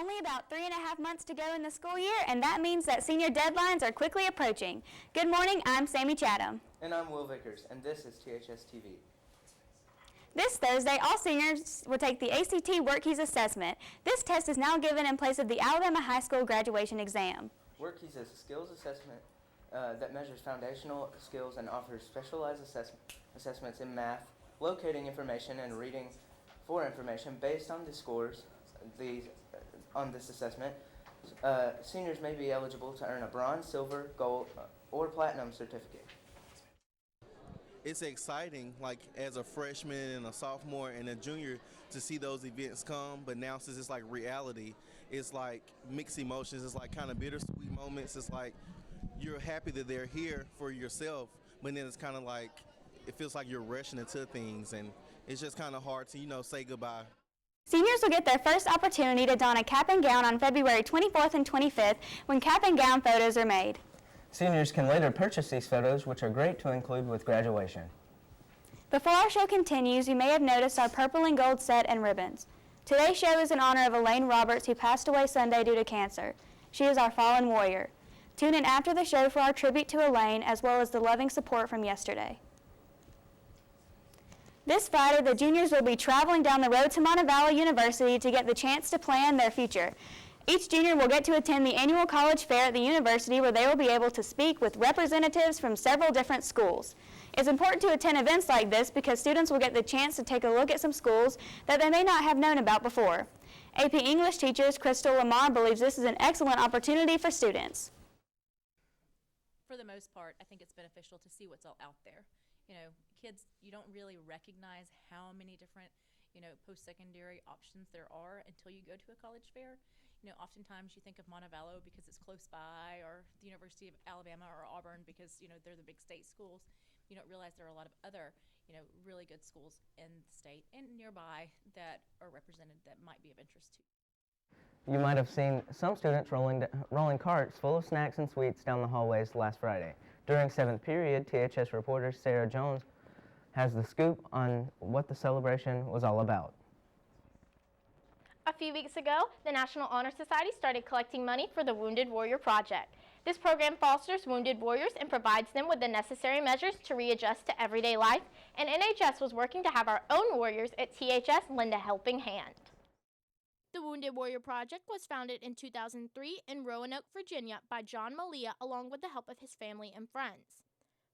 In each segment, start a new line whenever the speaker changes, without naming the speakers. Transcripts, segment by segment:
Only about 3.5 months to go in the school year, and that means that senior deadlines are quickly approaching. Good morning, I'm Sammy Chatham.
And I'm Will Vickers, and this is THS TV.
This Thursday, all seniors will take the ACT WorkKeys assessment. This test is now given in place of the Alabama High School graduation exam.
WorkKeys is a skills assessment that measures foundational skills and offers specialized assessments in math, locating information, and reading for information based on the scores on this assessment. Seniors may be eligible to earn a bronze, silver, gold, or platinum certificate.
It's exciting, like as a freshman and a sophomore and a junior, to see those events come, but now since it's like reality, it's like mixed emotions. It's like kind of bittersweet moments. It's like you're happy that they're here for yourself, but then it's kind of like it feels like you're rushing into things, and it's just kind of hard to, say goodbye.
Seniors will get their first opportunity to don a cap and gown on February 24th and 25th when cap and gown photos are made.
Seniors can later purchase these photos, which are great to include with graduation.
Before our show continues, you may have noticed our purple and gold set and ribbons. Today's show is in honor of Elaine Roberts, who passed away Sunday due to cancer. She is our fallen warrior. Tune in after the show for our tribute to Elaine, as well as the loving support from yesterday. This Friday, the juniors will be traveling down the road to Montevallo University to get the chance to plan their future. Each junior will get to attend the annual college fair at the university, where they will be able to speak with representatives from several different schools. It's important to attend events like this because students will get the chance to take a look at some schools that they may not have known about before. AP English teacher Crystal Lamar believes this is an excellent opportunity for students.
For the most part, I think it's beneficial to see what's all out there. Kids, you don't really recognize how many different, post-secondary options there are until you go to a college fair. Oftentimes you think of Montevallo because it's close by, or the University of Alabama or Auburn because, they're the big state schools. You don't realize there are a lot of other, really good schools in the state and nearby that are represented that might be of interest to you.
You might have seen some students rolling carts full of snacks and sweets down the hallways last Friday. During 7th period, THS reporter Sarah Jones has the scoop on what the celebration was all about.
A few weeks ago, the National Honor Society started collecting money for the Wounded Warrior Project. This program fosters wounded warriors and provides them with the necessary measures to readjust to everyday life, and NHS was working to have our own warriors at THS lend a helping hand. The Wounded Warrior Project was founded in 2003 in Roanoke, Virginia by John Malia along with the help of his family and friends.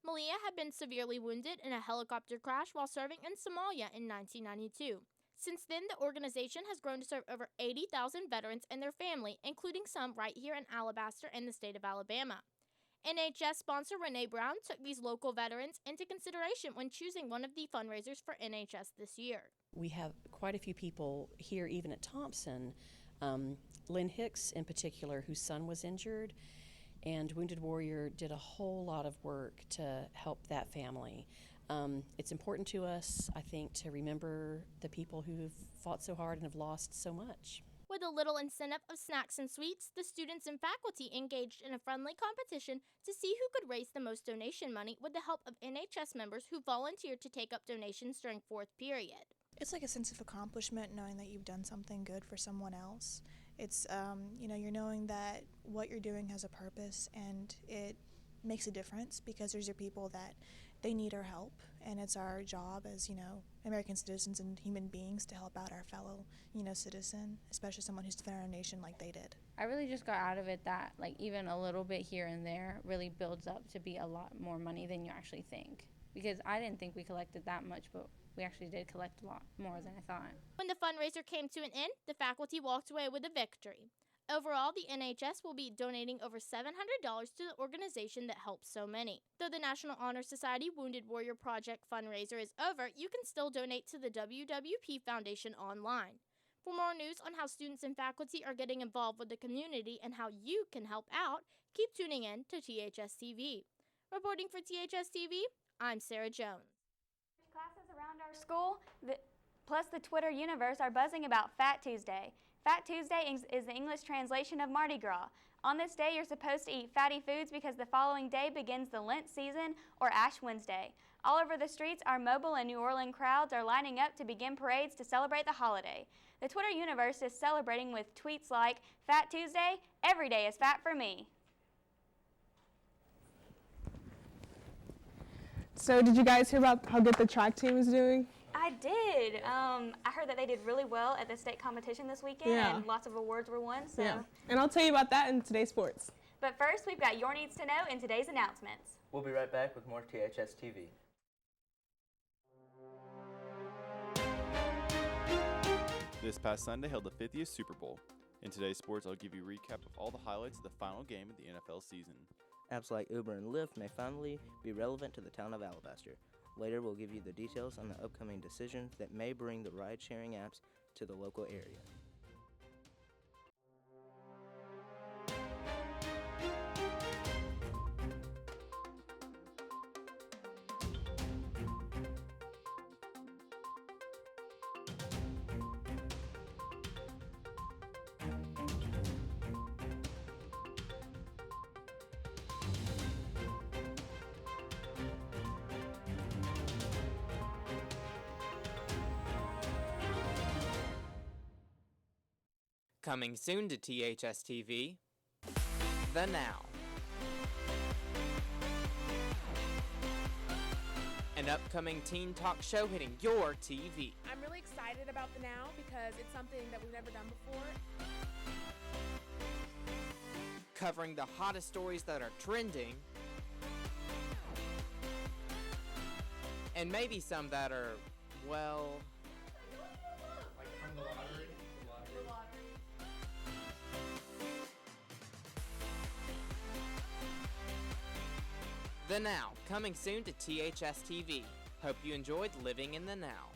Malia had been severely wounded in a helicopter crash while serving in Somalia in 1992. Since then, the organization has grown to serve over 80,000 veterans and their family, including some right here in Alabaster and the state of Alabama. NHS sponsor Renee Brown took these local veterans into consideration when choosing one of the fundraisers for NHS this year.
We have quite a few people here, even at Thompson. Lynn Hicks in particular, whose son was injured, and Wounded Warrior did a whole lot of work to help that family. It's important to us, I think, to remember the people who have fought so hard and have lost so much.
With a little incentive of snacks and sweets, the students and faculty engaged in a friendly competition to see who could raise the most donation money with the help of NHS members who volunteered to take up donations during 4th period.
It's like a sense of accomplishment knowing that you've done something good for someone else. It's, you're knowing that what you're doing has a purpose and it makes a difference because there's your people that they need our help, and it's our job as, American citizens and human beings to help out our fellow, citizen, especially someone who's defended our nation like they did.
I really just got out of it that, even a little bit here and there really builds up to be a lot more money than you actually think. Because I didn't think we collected that much, but we actually did collect a lot more than I thought.
When the fundraiser came to an end, the faculty walked away with a victory. Overall, the NHS will be donating over $700 to the organization that helps so many. Though the National Honor Society Wounded Warrior Project fundraiser is over, you can still donate to the WWP Foundation online. For more news on how students and faculty are getting involved with the community and how you can help out, keep tuning in to THS TV. Reporting for THS TV, I'm Sarah Jones.
Classes around our school, plus the Twitter universe, are buzzing about Fat Tuesday. Fat Tuesday is the English translation of Mardi Gras. On this day, you're supposed to eat fatty foods because the following day begins the Lent season, or Ash Wednesday. All over the streets, our Mobile and New Orleans crowds are lining up to begin parades to celebrate the holiday. The Twitter universe is celebrating with tweets like, "Fat Tuesday, every day is fat for me."
So did you guys hear about how good the track team is doing?
I did. I heard that they did really well at the state competition this weekend, and lots of awards were won. So.
Yeah, and I'll tell you about that in today's sports.
But first, we've got your needs to know in today's announcements.
We'll be right back with more THS TV.
This past Sunday held the 50th Super Bowl. In today's sports, I'll give you a recap of all the highlights of the final game of the NFL season.
Apps like Uber and Lyft may finally be relevant to the town of Alabaster. Later, we'll give you the details on the upcoming decisions that may bring the ride-sharing apps to the local area.
Coming soon to THS TV, The Now. An upcoming teen talk show hitting your TV.
I'm really excited about The Now because it's something that we've never done before.
Covering the hottest stories that are trending, and maybe some that are, well...
Like from the lottery?
The Now, coming soon to THS TV. Hope you enjoyed living in the now.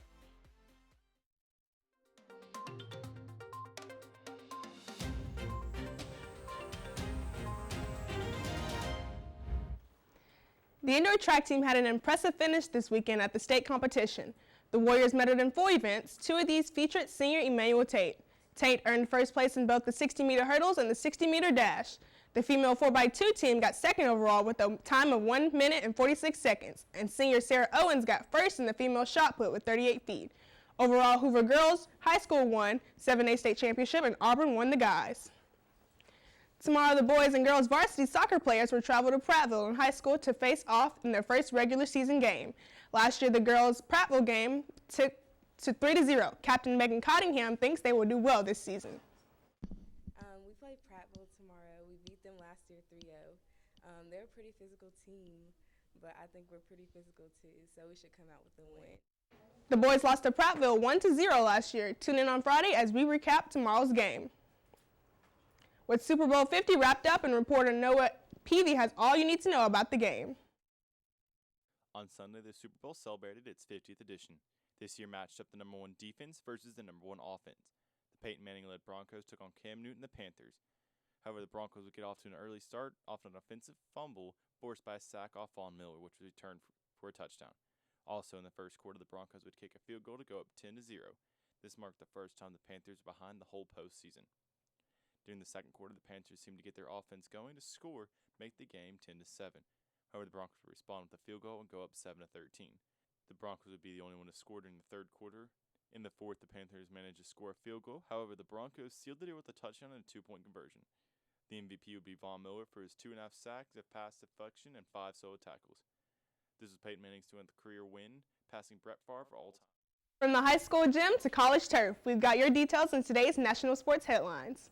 The indoor track team had an impressive finish this weekend at the state competition. The Warriors medaled in 4 events. 2 of these featured senior Emmanuel Tate. Tate earned first place in both the 60-meter hurdles and the 60-meter dash. The female 4x2 team got second overall with a time of 1 minute and 46 seconds, and senior Sarah Owens got first in the female shot put with 38 feet. Overall, Hoover Girls High School won 7A state championship, and Auburn won the guys. Tomorrow, the boys and girls varsity soccer players will travel to Prattville in high school to face off in their first regular season game. Last year, the girls' Prattville game took to 3-0. Captain Megan Cottingham thinks they will do well this season.
We play Prattville tomorrow. We beat them last year 3-0. They're a pretty physical team, but I think we're pretty physical too, so we should come out with a win.
The boys lost to Prattville 1-0 last year. Tune in on Friday as we recap tomorrow's game. With Super Bowl 50 wrapped up, and reporter Noah Peavy has all you need to know about the game.
On Sunday, the Super Bowl celebrated its 50th edition. This year matched up the #1 defense versus the #1 offense. The Peyton Manning-led Broncos took on Cam Newton and the Panthers. However, the Broncos would get off to an early start off an offensive fumble forced by a sack off Von Miller, which was returned for a touchdown. Also, in the first quarter, the Broncos would kick a field goal to go up 10-0. This marked the first time the Panthers were behind the whole postseason. During the second quarter, the Panthers seemed to get their offense going to score, make the game 10-7. However, the Broncos would respond with a field goal and go up 7-13. The Broncos would be the only one to score during the third quarter. In the fourth, the Panthers managed to score a field goal. However, the Broncos sealed the deal with a touchdown and a 2-point conversion. The MVP would be Von Miller for his 2.5 sacks, a pass deflection, and 5 solo tackles. This was Peyton Manning's 200th career win, passing Brett Favre for all time.
From the high school gym to college turf, we've got your details in today's national sports headlines.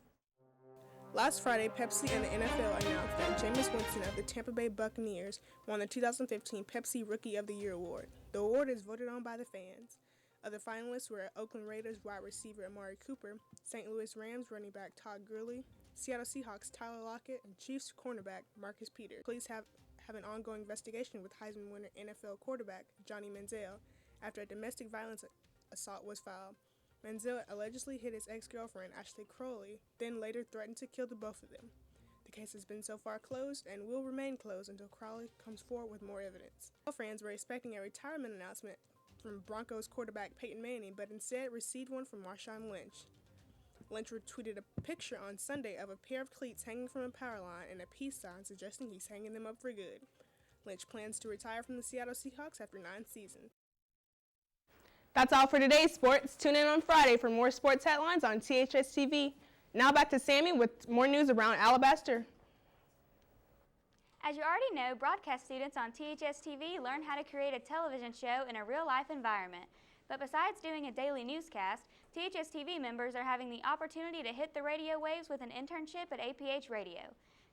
Last Friday, Pepsi and the NFL announced that Jameis Winston of the Tampa Bay Buccaneers won the 2015 Pepsi Rookie of the Year award. The award is voted on by the fans. Other finalists were Oakland Raiders wide receiver Amari Cooper, St. Louis Rams running back Todd Gurley, Seattle Seahawks Tyler Lockett, and Chiefs cornerback Marcus Peters. Police have an ongoing investigation with Heisman winner NFL quarterback Johnny Manziel after a domestic violence assault was filed. Manziel allegedly hit his ex-girlfriend, Ashley Crowley, then later threatened to kill the both of them. The case has been so far closed and will remain closed until Crowley comes forward with more evidence. All fans were expecting a retirement announcement from Broncos quarterback Peyton Manning, but instead received one from Marshawn Lynch. Lynch retweeted a picture on Sunday of a pair of cleats hanging from a power line and a peace sign suggesting he's hanging them up for good. Lynch plans to retire from the Seattle Seahawks after 9 seasons. That's all for today's sports. Tune in on Friday for more sports headlines on THS TV. Now back to Sammy with more news around Alabaster.
As you already know, broadcast students on THS TV learn how to create a television show in a real-life environment. But besides doing a daily newscast, THS TV members are having the opportunity to hit the radio waves with an internship at APH Radio.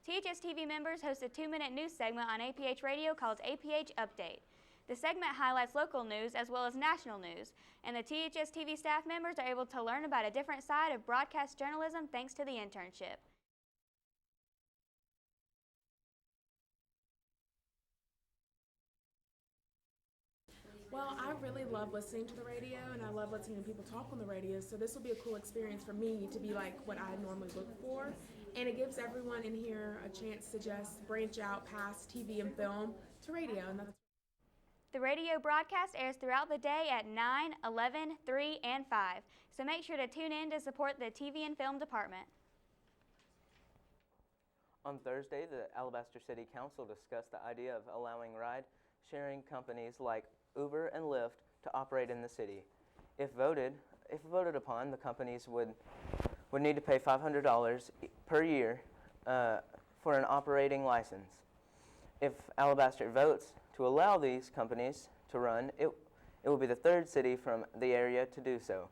THS TV members host a 2-minute news segment on APH Radio called APH Update. The segment highlights local news as well as national news, and the THS TV staff members are able to learn about a different side of broadcast journalism thanks to the internship.
Well, I really love listening to the radio, and I love listening to people talk on the radio, so this will be a cool experience for me to be like what I normally look for, and it gives everyone in here a chance to just branch out past TV and film to radio. And that's
The radio broadcast airs throughout the day at 9, 11, 3, and 5, so make sure to tune in to support the TV and film department.
On Thursday, the Alabaster City Council discussed the idea of allowing ride-sharing companies like Uber and Lyft to operate in the city. If voted upon, the companies would need to pay $500 per year for an operating license. If Alabaster votes to allow these companies to run, it will be the third city from the area to do so,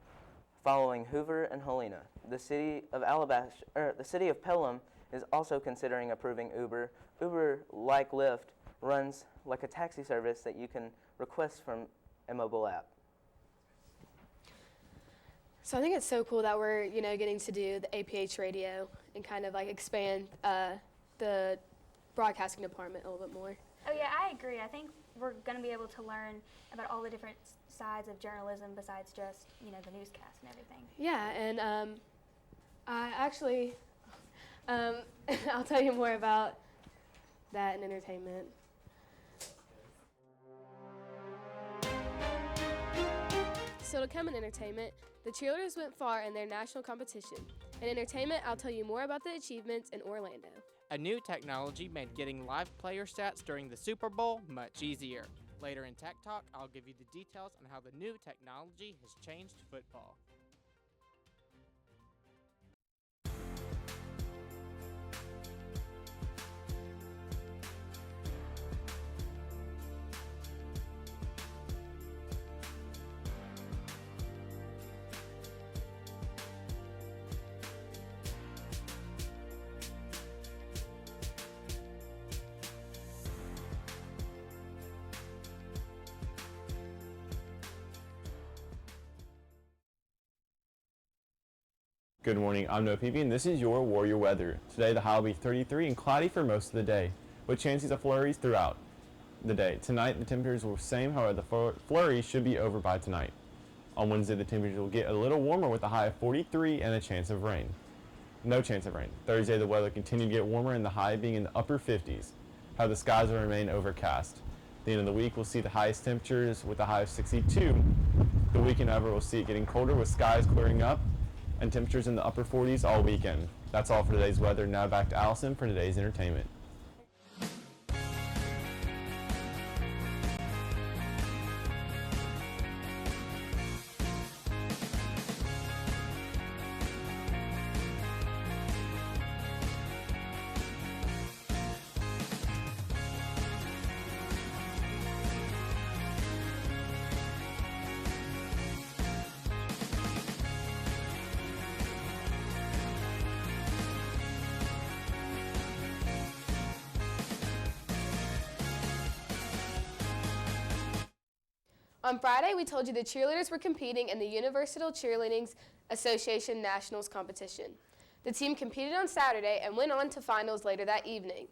following Hoover and Helena. The city of Pelham is also considering approving Uber. Uber, like Lyft, runs like a taxi service that you can request from a mobile app.
So I think it's so cool that we're, getting to do the APH radio and kind of like expand the broadcasting department a little bit more.
Oh yeah, I agree. I think we're going to be able to learn about all the different sides of journalism besides just, the newscast and everything.
Yeah, and I actually, I'll tell you more about that in entertainment. So to come in entertainment, the cheerleaders went far in their national competition. In entertainment, I'll tell you more about the achievements in Orlando.
A new technology made getting live player stats during the Super Bowl much easier. Later in Tech Talk, I'll give you the details on how the new technology has changed football.
Good morning, I'm Noah Peavy, and this is your Warrior weather. Today the high will be 33 and cloudy for most of the day, with chances of flurries throughout the day. Tonight the temperatures will be the same, however the flurries should be over by tonight. On Wednesday the temperatures will get a little warmer with a high of 43 and a chance of rain. No chance of rain. Thursday the weather will continue to get warmer and the high being in the upper 50s. However the skies will remain overcast. At the end of the week we'll see the highest temperatures with a high of 62. The weekend however we'll see it getting colder with skies clearing up and temperatures in the upper 40s all weekend. That's all for today's weather. Now back to Allison for today's entertainment.
On Friday, we told you the cheerleaders were competing in the Universal Cheerleading Association Nationals competition. The team competed on Saturday and went on to finals later that evening.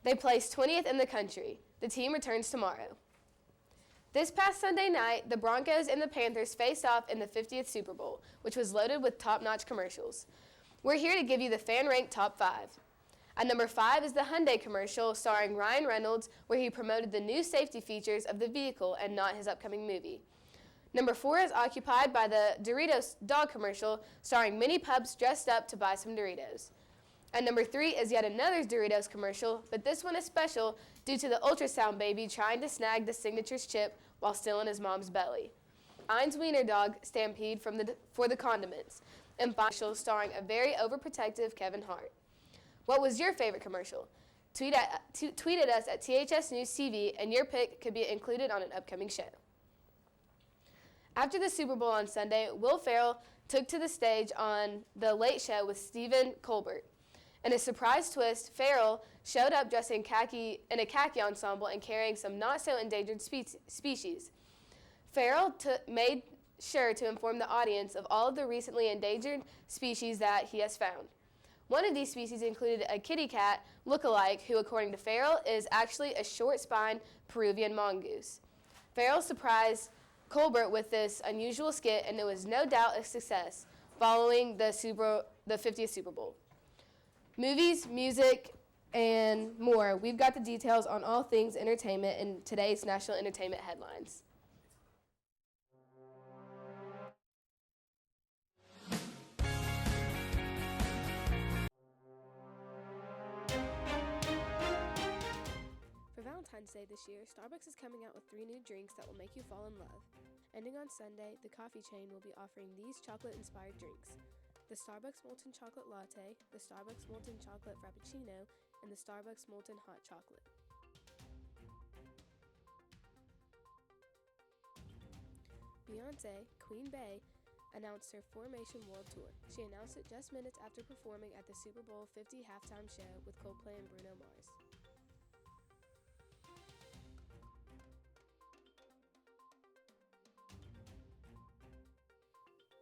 They placed 20th in the country. The team returns tomorrow. This past Sunday night, the Broncos and the Panthers faced off in the 50th Super Bowl, which was loaded with top-notch commercials. We're here to give you the fan-ranked top 5. At number 5 is the Hyundai commercial starring Ryan Reynolds, where he promoted the new safety features of the vehicle and not his upcoming movie. Number 4 is occupied by the Doritos dog commercial starring many pups dressed up to buy some Doritos. And number 3 is yet another Doritos commercial, but this one is special due to the ultrasound baby trying to snag the Signature's chip while still in his mom's belly. Ein's Wiener Dog Stampede for the condiments, and commercial starring a very overprotective Kevin Hart. What was your favorite commercial? Tweet at us at THS News TV, and your pick could be included on an upcoming show. After the Super Bowl on Sunday, Will Ferrell took to the stage on The Late Show with Stephen Colbert. In a surprise twist, Ferrell showed up dressed in a khaki ensemble and carrying some not-so-endangered species. Ferrell made sure to inform the audience of all of the recently endangered species that he has found. One of these species included a kitty cat look-alike who, according to Ferrell, is actually a short-spined Peruvian mongoose. Ferrell surprised Colbert with this unusual skit, and it was no doubt a success following the 50th Super Bowl. Movies, music, and more. We've got the details on all things entertainment in today's National Entertainment Headlines. For Valentine's Day this year, Starbucks is coming out with 3 new drinks that will make you fall in love. Ending on Sunday, the coffee chain will be offering these chocolate-inspired drinks: the Starbucks Molten Chocolate Latte, the Starbucks Molten Chocolate Frappuccino, and the Starbucks Molten Hot Chocolate. Beyoncé, Queen Bey, announced her Formation World Tour. She announced it just minutes after performing at the Super Bowl 50 halftime show with Coldplay and Bruno Mars.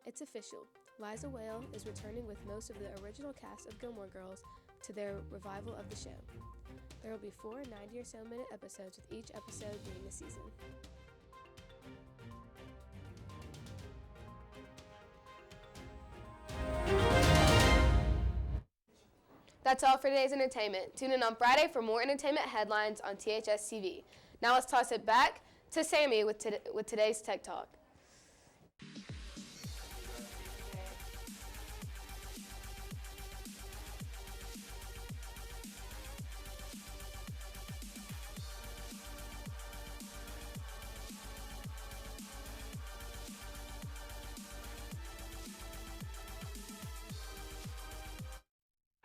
It's official. Liza Whale is returning with most of the original cast of Gilmore Girls to their revival of the show. There will be 4 90 or so minute episodes, with each episode being a season. That's all for today's entertainment. Tune in on Friday for more entertainment headlines on THS TV. Now let's toss it back to Sammy with today's Tech Talk.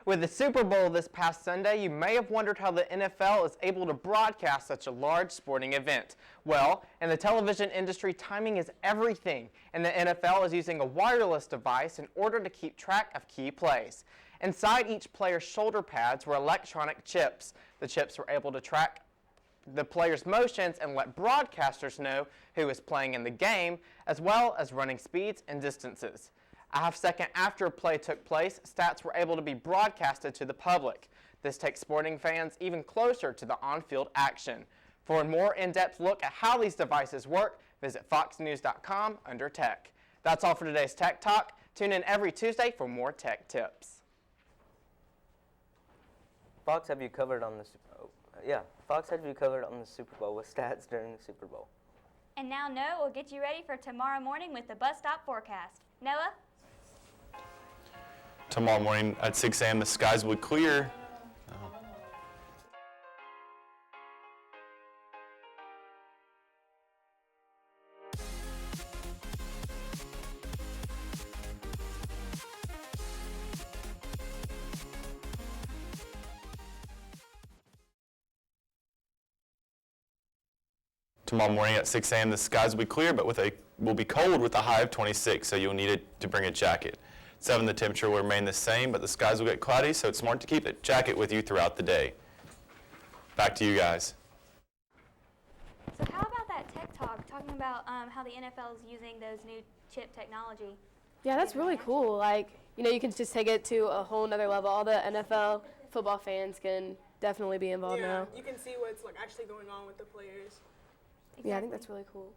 With the Super Bowl this past Sunday, you may have wondered how the NFL is able to broadcast such a large sporting event. Well, in the television industry, timing is everything, and the NFL is using a wireless device in order to keep track of key plays. Inside each player's shoulder pads were electronic chips. The chips were able to track the player's motions and let broadcasters know who is playing in the game, as well as running speeds and distances. A half second after a play took place, stats were able to be broadcasted to the public. This takes sporting fans even closer to the on-field action. For a more in-depth look at how these devices work, visit foxnews.com under Tech. That's all for today's Tech Talk. Tune in every Tuesday for more tech tips.
Fox had you covered on the Super Bowl with stats during the Super Bowl.
And now Noah will get you ready for tomorrow morning with the bus stop forecast. Noah?
Tomorrow morning at 6 a.m. the skies will clear. Tomorrow morning at 6 a.m. the skies will be clear, but will be cold with a high of 26, so you'll need to bring a jacket. 7, the temperature will remain the same, but the skies will get cloudy, so it's smart to keep a jacket with you throughout the day. Back to you guys.
So how about that Tech Talk, talking about how the NFL is using those new chip technology?
Yeah, that's really cool. Like, you can just take it to a whole nother level. All the NFL football fans can definitely be involved now.
You can see what's actually going on with the players.
Exactly. Yeah, I think that's really cool.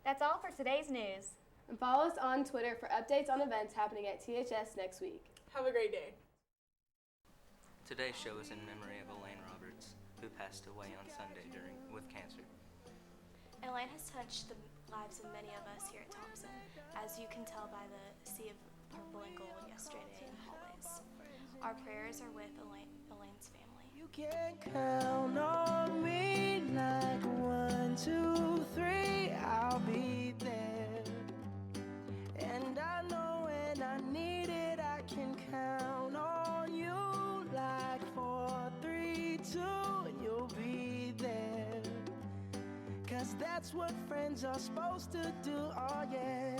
That's all for today's news.
And follow us on Twitter for updates on events happening at THS next week.
Have a great day.
Today's show is in memory of Elaine Roberts, who passed away on Sunday with cancer.
Elaine has touched lives of many of us here at Thompson, as you can tell by the sea of purple and gold yesterday in the hallways. Our prayers are with Elaine's family.
You can count on me like 1, 2, 3, I'll be there. And I know when I need it, I can count on you like 4, 3, 2, and you'll be there. 'Cause that's what friends are supposed to do, oh yeah.